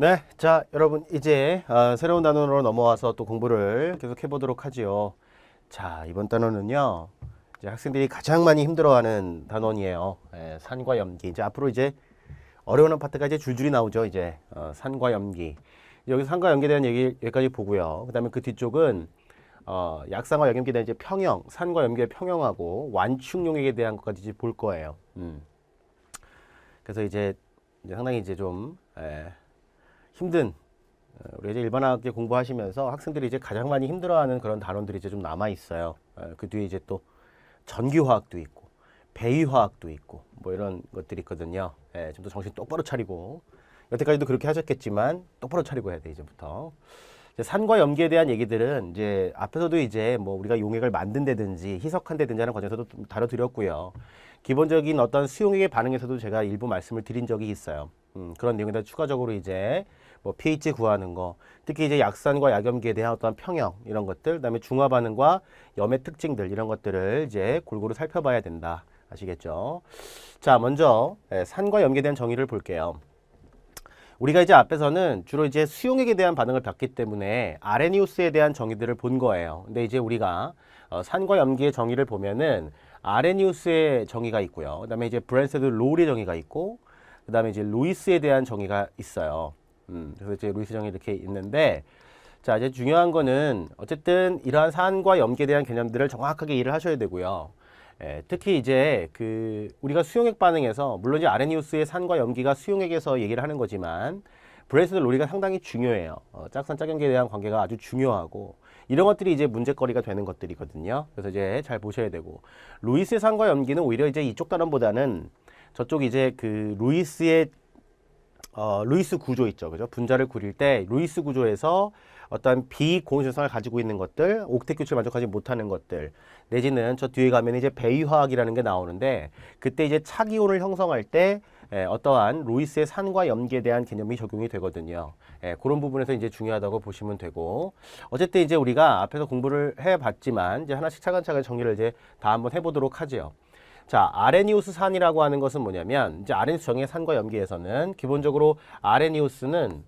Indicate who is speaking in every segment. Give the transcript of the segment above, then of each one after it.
Speaker 1: 네, 자, 여러분 이제 새로운 단원으로 넘어와서 또 공부를 계속 해보도록 하지요. 자, 이번 단원은요, 이제 학생들이 가장 많이 힘들어하는 단원이에요. 산과 염기. 이제 앞으로 이제 어려운 파트가 이제 줄줄이 나오죠. 이제 산과 염기. 여기 산과 염기에 대한 얘기 여기까지 보고요. 그다음에 그 뒤쪽은 약산과 약염기에 대한 이제 평형, 산과 염기의 평형하고 완충용액에 대한 것까지 이제 볼 거예요. 그래서 이제 상당히 이제 좀 힘든 우리 이제 일반학교 공부하시면서 학생들이 이제 가장 많이 힘들어하는 그런 단원들이 이제 좀 남아 있어요. 그 뒤에 이제 또 전기화학도 있고 배위화학도 있고 뭐 이런 것들이 있거든요. 좀 더 정신 똑바로 차리고 여태까지도 그렇게 하셨겠지만 똑바로 차리고 해야 돼 이제부터. 이제 산과 염기에 대한 얘기들은 이제 앞에서도 이제 뭐 우리가 용액을 만든다든지 희석한다든지 하는 과정에서도 좀 다뤄드렸고요. 기본적인 어떤 수용액의 반응에서도 제가 일부 말씀을 드린 적이 있어요. 그런 내용에다 추가적으로 이제 뭐 pH 구하는 거, 특히 이제 약산과 약염기에 대한 어떤 평형 이런 것들, 그다음에 중화 반응과 염의 특징들 이런 것들을 이제 골고루 살펴봐야 된다. 아시겠죠? 자, 먼저 산과 염기에 대한 정의를 볼게요. 우리가 이제 앞에서는 주로 이제 수용액에 대한 반응을 봤기 때문에 아레니우스에 대한 정의들을 본 거예요. 근데 이제 우리가 산과 염기의 정의를 보면은 아레니우스의 정의가 있고요. 그다음에 이제 브랜세드 로울의 정의가 있고, 그다음에 이제 루이스에 대한 정의가 있어요. 그래서 이제 루이스 정의 이렇게 있는데, 자, 이제 중요한 거는 어쨌든 이러한 산과 염기에 대한 개념들을 정확하게 이해를 하셔야 되고요. 특히 이제 그 우리가 수용액 반응에서 물론 이제 아레니우스의 산과 염기가 수용액에서 얘기를 하는 거지만 브랜세드 로리가 상당히 중요해요. 짝산 짝염기에 대한 관계가 아주 중요하고 이런 것들이 이제 문제거리가 되는 것들이거든요. 그래서 이제 잘 보셔야 되고 루이스의 산과 염기는 오히려 이제 이쪽 단원보다는 저쪽 이제 그 루이스의 루이스 구조 있죠. 그죠? 분자를 그릴 때 루이스 구조에서 어떤 비공유성을 가지고 있는 것들, 옥텟 규칙을 만족하지 못하는 것들, 내지는 저 뒤에 가면 이제 배위화학이라는 게 나오는데 그때 이제 차기온을 형성할 때 어떠한 루이스의 산과 염기에 대한 개념이 적용이 되거든요. 그런 부분에서 이제 중요하다고 보시면 되고 어쨌든 이제 우리가 앞에서 공부를 해봤지만 이제 하나씩 차근차근 정리를 이제 다 한번 해보도록 하죠. 자, 아레니우스 산이라고 하는 것은 뭐냐면 이제 아레니우스 정의 산과 염기에서는 기본적으로 아레니우스는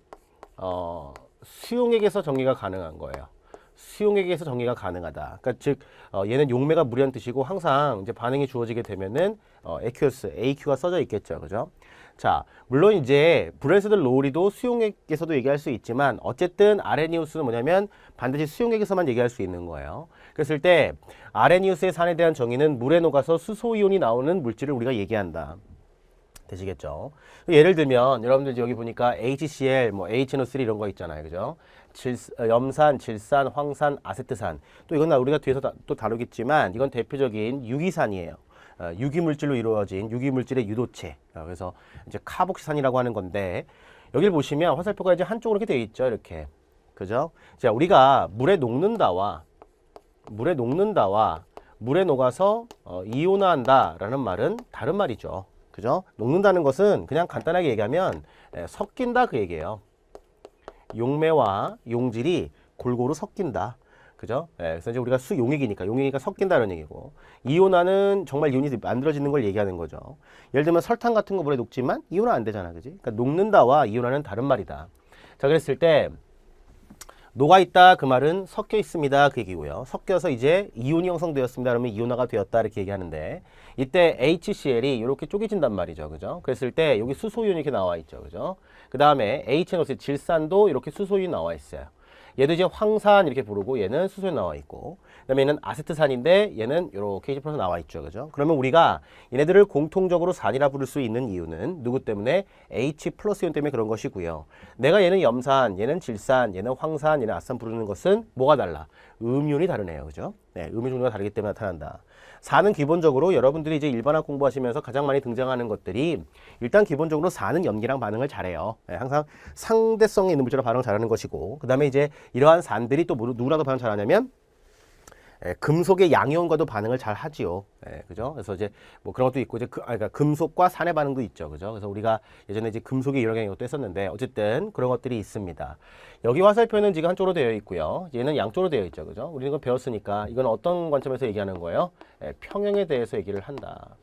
Speaker 1: 수용액에서 정의가 가능한 거예요. 수용액에서 정의가 가능하다. 그러니까 즉 얘는 용매가 무리한 뜻이고 항상 이제 반응이 주어지게 되면은 AQS, AQ가 써져 있겠죠. 그죠? 자, 물론 이제 브랜세드 로우리도 수용액에서도 얘기할 수 있지만 어쨌든 아레니우스는 뭐냐면 반드시 수용액에서만 얘기할 수 있는 거예요. 그랬을 때 아레니우스의 산에 대한 정의는 물에 녹아서 수소이온이 나오는 물질을 우리가 얘기한다. 되시겠죠? 예를 들면 여러분들 여기 보니까 HCl, 뭐 HNO3 이런 거 있잖아요. 그죠? 염산, 질산, 황산, 아세트산. 또 이건 우리가 뒤에서 또 다루겠지만 이건 대표적인 유기산이에요. 유기물질로 이루어진 유기물질의 유도체. 그래서 이제 카복시산이라고 하는 건데 여기를 보시면 화살표가 이제 한쪽으로 이렇게 되어 있죠. 이렇게. 그죠? 자, 우리가 물에 녹는다와 물에 녹아서 이온화한다라는 말은 다른 말이죠. 그죠? 녹는다는 것은 그냥 간단하게 얘기하면 섞인다 그 얘기예요. 용매와 용질이 골고루 섞인다. 그죠? 그래서 이제 우리가 용액이니까 섞인다는 얘기고 이온화는 정말 이온이 만들어지는 걸 얘기하는 거죠. 예를 들면 설탕 같은 거 물에 녹지만 이온화 안 되잖아. 그지? 그러니까 녹는다와 이온화는 다른 말이다. 자, 그랬을 때 녹아있다 그 말은 섞여 있습니다 그 얘기고요. 섞여서 이제 이온이 형성되었습니다 그러면 이온화가 되었다 이렇게 얘기하는데 이때 HCl이 이렇게 쪼개진단 말이죠. 그죠? 그랬을 때 여기 수소이온이 이렇게 나와 있죠. 그죠? 그 다음에 HNO3 질산도 이렇게 수소이온 나와 있어요. 얘도 이제 황산 이렇게 부르고 얘는 수소이온 나와 있고 그다음에 얘는 아세트산인데 얘는 이렇게 H+ 나와 있죠. 그죠? 그러면 우리가 얘네들을 공통적으로 산이라 부를 수 있는 이유는 누구 때문에 H+ 이온 때문에 그런 것이고요. 내가 얘는 염산, 얘는 질산, 얘는 황산, 얘는 아산 부르는 것은 뭐가 달라? 음이온이 다르네요. 그죠? 네, 음의 종류가 다르기 때문에 나타난다. 산은 기본적으로 여러분들이 이제 일반학 공부하시면서 가장 많이 등장하는 것들이 일단 기본적으로 산은 염기랑 반응을 잘해요. 네, 항상 상대성이 있는 물질과 반응을 잘하는 것이고 그 다음에 이제 이러한 산들이 또 누구라도 반응 잘하냐면 금속의 양이온과도 반응을 잘 하지요. 그죠? 그래서 이제 뭐 그런 것도 있고 이제 그러니까 금속과 산의 반응도 있죠. 그죠? 그래서 우리가 예전에 이제 금속의 이론의 것도 했었는데 어쨌든 그런 것들이 있습니다. 여기 화살표는 지금 한쪽으로 되어 있고요. 얘는 양쪽으로 되어 있죠. 그죠? 우리는 이거 배웠으니까 이건 어떤 관점에서 얘기하는 거예요? 평형에 대해서 얘기를 한다.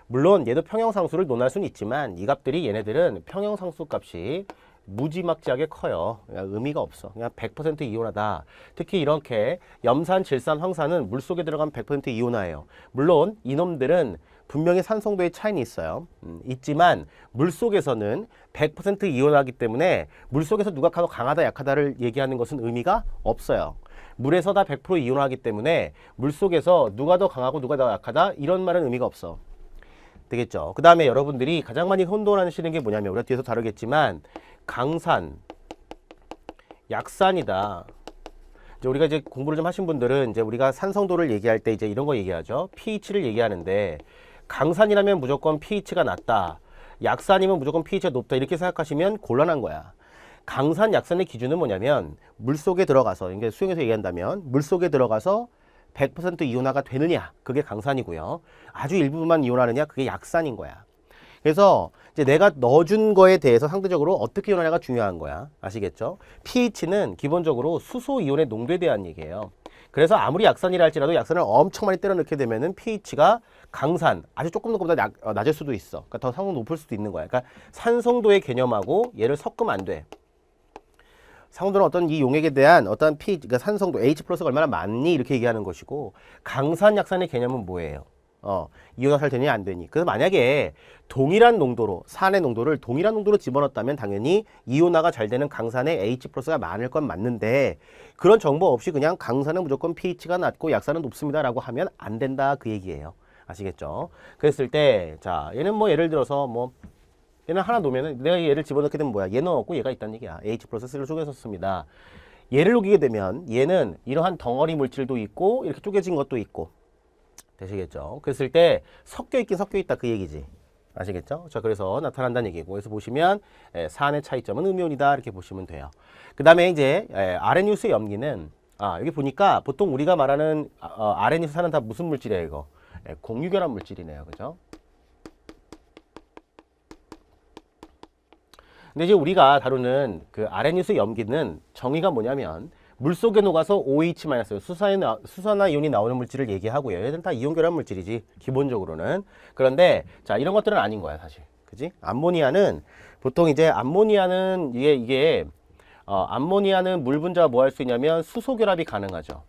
Speaker 1: 물론 얘도 평형상수를 논할 수는 있지만 이 값들이 얘네들은 평형상수 값이 무지막지하게 커요. 그냥 의미가 없어. 그냥 100% 이온화다. 특히 이렇게 염산, 질산, 황산은 물속에 들어가면 100% 이온화예요. 물론 이놈들은 분명히 산성도의 차이는 있어요. 있지만 물속에서는 100% 이온화이기 때문에 물속에서 누가 강하다 약하다를 얘기하는 것은 의미가 없어요. 물에서 다 100% 이온화하기 때문에 물속에서 누가 더 강하고 누가 더 약하다 이런 말은 의미가 없어. 되겠죠. 그 다음에 여러분들이 가장 많이 혼돈하시는 게 뭐냐면 우리가 뒤에서 다루겠지만 강산, 약산이다. 이제 우리가 이제 공부를 좀 하신 분들은 이제 우리가 산성도를 얘기할 때 이제 이런 거 얘기하죠. pH를 얘기하는데 강산이라면 무조건 pH가 낮다. 약산이면 무조건 pH가 높다. 이렇게 생각하시면 곤란한 거야. 강산, 약산의 기준은 뭐냐면 물속에 들어가서 이게 수영에서 얘기한다면 물속에 들어가서 100% 이온화가 되느냐 그게 강산이고요. 아주 일부분만 이온하느냐 그게 약산인 거야. 그래서 이제 내가 넣어준 거에 대해서 상대적으로 어떻게 이온하냐가 중요한 거야. 아시겠죠? pH는 기본적으로 수소 이온의 농도에 대한 얘기예요. 그래서 아무리 약산이라 할지라도 약산을 엄청 많이 때려 넣게 되면은 pH가 강산 아주 조금 더 낮을 수도 있어. 그러니까 더 상승 높을 수도 있는 거야. 그러니까 산성도의 개념하고 얘를 섞으면 안 돼. 상온도는 어떤 이 용액에 대한 어떤 그러니까 산성도 H 플러스가 얼마나 많니 이렇게 얘기하는 것이고 강산 약산의 개념은 뭐예요? 이온화 잘 되니 안 되니. 그래서 만약에 동일한 농도로 산의 농도를 동일한 농도로 집어넣었다면 당연히 이온화가 잘 되는 강산에 H 플러스가 많을 건 맞는데 그런 정보 없이 그냥 강산은 무조건 pH가 낮고 약산은 높습니다라고 하면 안 된다 그 얘기예요. 아시겠죠? 그랬을 때 자 얘는 뭐 예를 들어서 뭐 얘는 하나 놓으면은 내가 얘를 집어넣게 되면 뭐야? 얘 넣었고 얘가 있다는 얘기야. H 플러스 C를 쪼개서 얘를 녹이게 되면 얘는 이러한 덩어리 물질도 있고 이렇게 쪼개진 것도 있고 되시겠죠? 그랬을 때 섞여 있긴 섞여 있다 그 얘기지. 아시겠죠? 자 그래서 나타난다는 얘기고 그래서 보시면 산의 차이점은 음이온이다 이렇게 보시면 돼요. 그 다음에 이제 아레니우스의 염기는 여기 보니까 보통 우리가 말하는 아레니우스 산은 다 무슨 물질이에요 이거? 공유결합 물질이네요. 그죠? 근데 이제 우리가 다루는 그 아레니우스 염기는 정의가 뭐냐면 물속에 녹아서 OH- 수산화 이온이 나오는 물질을 얘기하고요. 얘들은 다 이온 결합 물질이지 기본적으로는. 그런데 자 이런 것들은 아닌 거야 사실. 그지? 암모니아는 보통 이제 암모니아는 이게 암모니아는 물 분자와 뭐 할 수 있냐면 수소 결합이 가능하죠.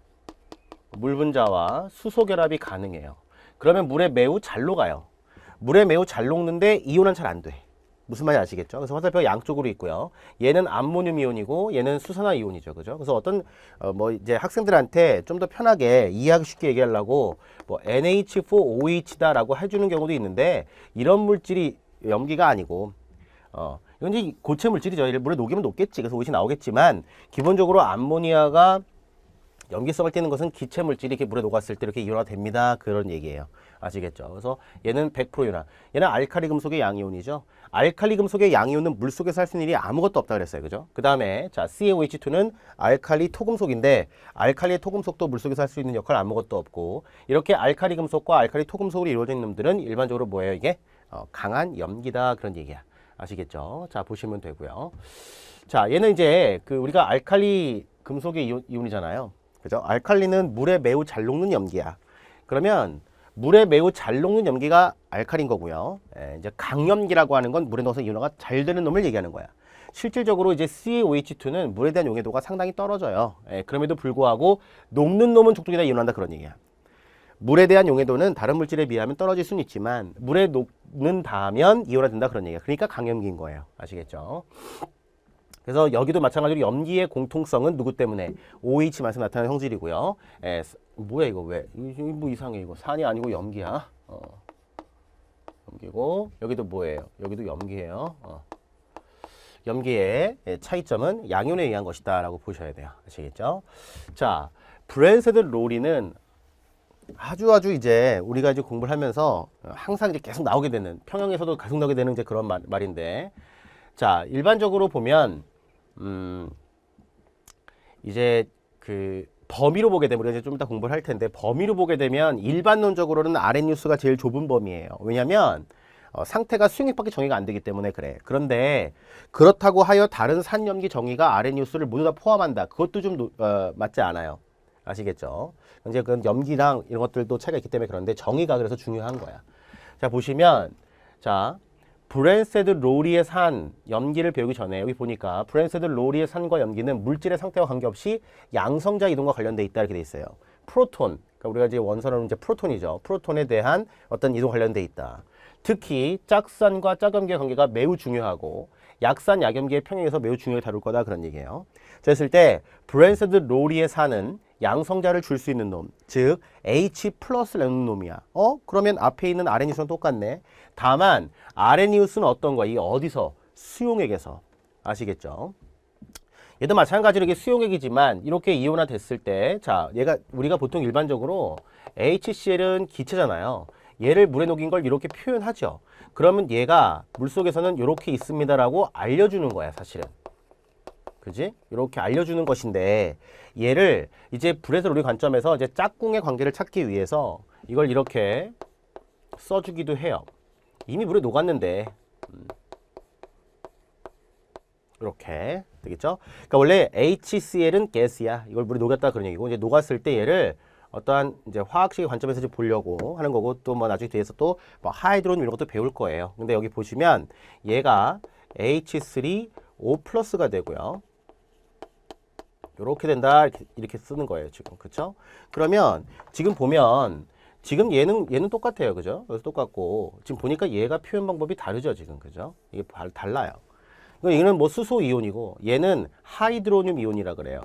Speaker 1: 물 분자와 수소 결합이 가능해요. 그러면 물에 매우 잘 녹아요. 물에 매우 잘 녹는데 이온은 잘 안 돼. 무슨 말인지 아시겠죠? 그래서 화살표가 양쪽으로 있고요. 얘는 암모늄 이온이고 얘는 수산화 이온이죠. 그죠? 그래서 어떤 뭐 이제 학생들한테 좀 더 편하게 이해하기 쉽게 얘기하려고 뭐 NH4OH다라고 해주는 경우도 있는데 이런 물질이 염기가 아니고 이건 이제 고체 물질이죠. 물에 녹이면 녹겠지. 그래서 OH 나오겠지만 기본적으로 암모니아가 염기성을 띠는 것은 기체 물질이 이렇게 물에 녹았을 때 이렇게 이온화 됩니다. 그런 얘기예요. 아시겠죠? 그래서 얘는 100% 이온화. 얘는 알칼리 금속의 양이온이죠. 알칼리 금속의 양이온은 물속에서 할 수 있는 일이 아무것도 없다 그랬어요. 그죠? 그 다음에 자 CaOH2는 알칼리 토금속인데 알칼리 토금속도 물속에서 할 수 있는 역할 아무것도 없고 이렇게 알칼리 금속과 알칼리 토금속으로 이루어진 놈들은 일반적으로 뭐예요? 이게 강한 염기다 그런 얘기야. 아시겠죠? 자 보시면 되고요. 자 얘는 이제 그 우리가 알칼리 금속의 이온이잖아요. 그죠? 알칼리는 물에 매우 잘 녹는 염기야. 그러면 물에 매우 잘 녹는 염기가 알칼리인 거고요. 이제 강염기라고 하는 건 물에 넣어서 이온화가 잘 되는 놈을 얘기하는 거야. 실질적으로 이제 CaOH2는 물에 대한 용해도가 상당히 떨어져요. 그럼에도 불구하고 녹는 놈은 족족이다 이온한다 그런 얘기야. 물에 대한 용해도는 다른 물질에 비하면 떨어질 수는 있지만 물에 녹는다면 이온화된다 그런 얘기야. 그러니까 강염기인 거예요. 아시겠죠? 그래서 여기도 마찬가지로 염기의 공통성은 누구 때문에? OH만에서 나타나는 성질이고요. 뭐야 이거 왜? 뭐 이상해 이거. 산이 아니고 염기야. 염기고 여기도 뭐예요? 여기도 염기예요. 염기의 차이점은 양이온에 의한 것이다 라고 보셔야 돼요. 아시겠죠? 자, 브랜세드 로리는 아주 이제 우리가 이제 공부를 하면서 항상 이제 계속 나오게 되는 평형에서도 계속 나오게 되는 이제 그런 말인데 자, 일반적으로 보면 이제 그 범위로 보게 되면 우리가 이제 좀 이따 공부를 할 텐데 범위로 보게 되면 일반론적으로는 아레니우스가 제일 좁은 범위예요. 왜냐면 상태가 수용액밖에 정의가 안 되기 때문에 그래. 그런데 그렇다고 하여 다른 산염기 정의가 아레니우스를 모두 다 포함한다. 그것도 좀 맞지 않아요. 아시겠죠? 이제 그 염기랑 이런 것들도 차이가 있기 때문에 그런데 정의가 그래서 중요한 거야. 자 보시면 자 브랜세드 로리의 산, 염기를 배우기 전에 여기 보니까 브랜세드 로리의 산과 염기는 물질의 상태와 관계없이 양성자 이동과 관련돼 있다 이렇게 돼 있어요. 프로톤, 그러니까 우리가 이제 원선으로 이제 프로톤이죠. 프로톤에 대한 어떤 이동 관련돼 있다. 특히 짝산과 짝염기의 관계가 매우 중요하고 약산, 약염기의 평행에서 매우 중요하게 다룰 거다 그런 얘기예요. 자, 했을 때 브랜세드 로리의 산은 양성자를 줄 수 있는 놈, 즉 H 플러스라는 놈이야. 그러면 앞에 있는 아레니우스랑 똑같네. 다만 아레니우스는 어떤 거야? 이 어디서? 수용액에서. 아시겠죠? 얘도 마찬가지로 이게 수용액이지만 이렇게 이온화 됐을 때, 자, 얘가 우리가 보통 일반적으로 HCl은 기체잖아요. 얘를 물에 녹인 걸 이렇게 표현하죠. 그러면 얘가 물속에서는 이렇게 있습니다라고 알려주는 거야, 사실은. 그지? 이렇게 알려주는 것인데 얘를 이제 브랜세드 로리 관점에서 이제 짝꿍의 관계를 찾기 위해서 이걸 이렇게 써주기도 해요. 이미 물에 녹았는데 이렇게 되겠죠? 그러니까 원래 HCl은 가스야. 이걸 물에 녹였다 그런 얘기고 이제 녹았을 때 얘를 어떠한 이제 화학식의 관점에서 이제 보려고 하는 거고 또 뭐 나중에 뒤에서 또 뭐 하이드론 이런 것도 배울 거예요. 근데 여기 보시면 얘가 H3O 플러스가 되고요. 이렇게 된다 이렇게 쓰는 거예요 지금. 그쵸? 그러면 지금 보면 지금 얘는 똑같아요. 그죠? 그래서 똑같고 지금 보니까 얘가 표현 방법이 다르죠 지금. 그죠? 이게 달라요. 얘는 뭐 수소 이온이고 얘는 하이드로늄 이온이라 그래요.